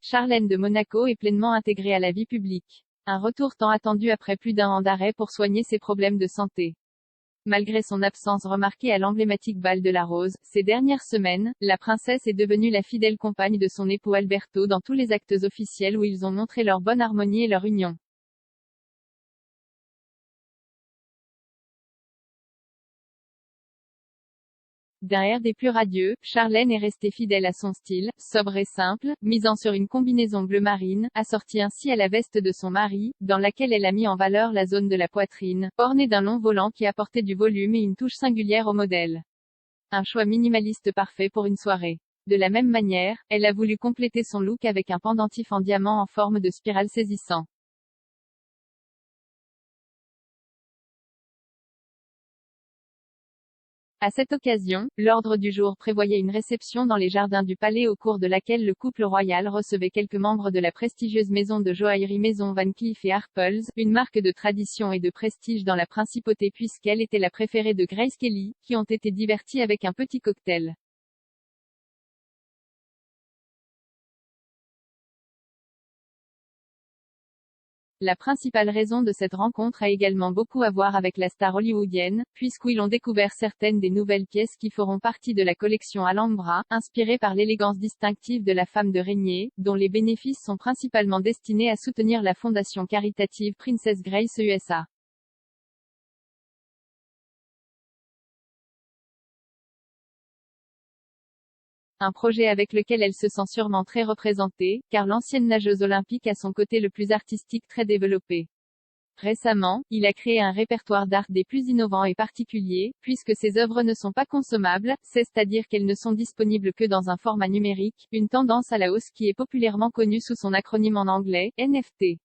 Charlène de Monaco est pleinement intégrée à la vie publique. Un retour tant attendu après plus d'un an d'arrêt pour soigner ses problèmes de santé. Malgré son absence remarquée à l'emblématique bal de la Rose, ces dernières semaines, la princesse est devenue la fidèle compagne de son époux Alberto dans tous les actes officiels où ils ont montré leur bonne harmonie et leur union. D'un air des plus radieux, Charlène est restée fidèle à son style, sobre et simple, misant sur une combinaison bleu marine, assortie ainsi à la veste de son mari, dans laquelle elle a mis en valeur la zone de la poitrine, ornée d'un long volant qui apportait du volume et une touche singulière au modèle. Un choix minimaliste parfait pour une soirée. De la même manière, elle a voulu compléter son look avec un pendentif en diamant en forme de spirale saisissant. À cette occasion, l'ordre du jour prévoyait une réception dans les jardins du palais au cours de laquelle le couple royal recevait quelques membres de la prestigieuse maison de joaillerie Maison Van Cleef & Arpels, une marque de tradition et de prestige dans la principauté puisqu'elle était la préférée de Grace Kelly, qui ont été divertis avec un petit cocktail. La principale raison de cette rencontre a également beaucoup à voir avec la star hollywoodienne, puisqu'ils ont découvert certaines des nouvelles pièces qui feront partie de la collection Alhambra, inspirée par l'élégance distinctive de la femme de Régnier, dont les bénéfices sont principalement destinés à soutenir la fondation caritative Princess Grace USA. Un projet avec lequel elle se sent sûrement très représentée, car l'ancienne nageuse olympique a son côté le plus artistique très développé. Récemment, il a créé un répertoire d'art des plus innovants et particuliers, puisque ses œuvres ne sont pas consommables, c'est-à-dire qu'elles ne sont disponibles que dans un format numérique, une tendance à la hausse qui est populairement connue sous son acronyme en anglais, NFT.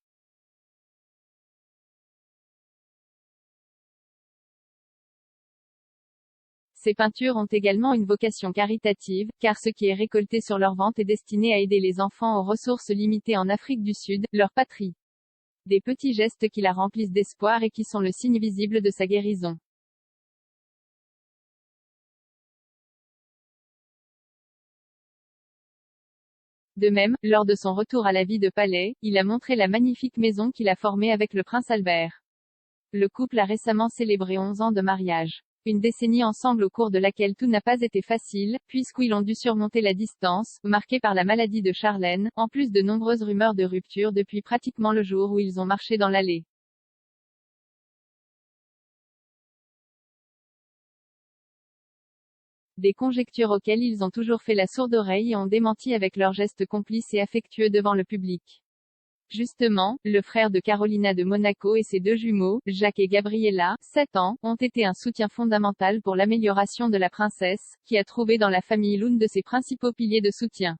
Ces peintures ont également une vocation caritative, car ce qui est récolté sur leur vente est destiné à aider les enfants aux ressources limitées en Afrique du Sud, leur patrie. Des petits gestes qui la remplissent d'espoir et qui sont le signe visible de sa guérison. De même, lors de son retour à la vie de palais, il a montré la magnifique maison qu'il a formée avec le prince Albert. Le couple a récemment célébré 11 ans de mariage. Une décennie ensemble au cours de laquelle tout n'a pas été facile, puisqu'ils ont dû surmonter la distance, marquée par la maladie de Charlène, en plus de nombreuses rumeurs de rupture depuis pratiquement le jour où ils ont marché dans l'allée. Des conjectures auxquelles ils ont toujours fait la sourde oreille et ont démenti avec leurs gestes complices et affectueux devant le public. Justement, le frère de Carolina de Monaco et ses deux jumeaux, Jacques et Gabriella, 7 ans, ont été un soutien fondamental pour l'amélioration de la princesse, qui a trouvé dans la famille l'un de ses principaux piliers de soutien.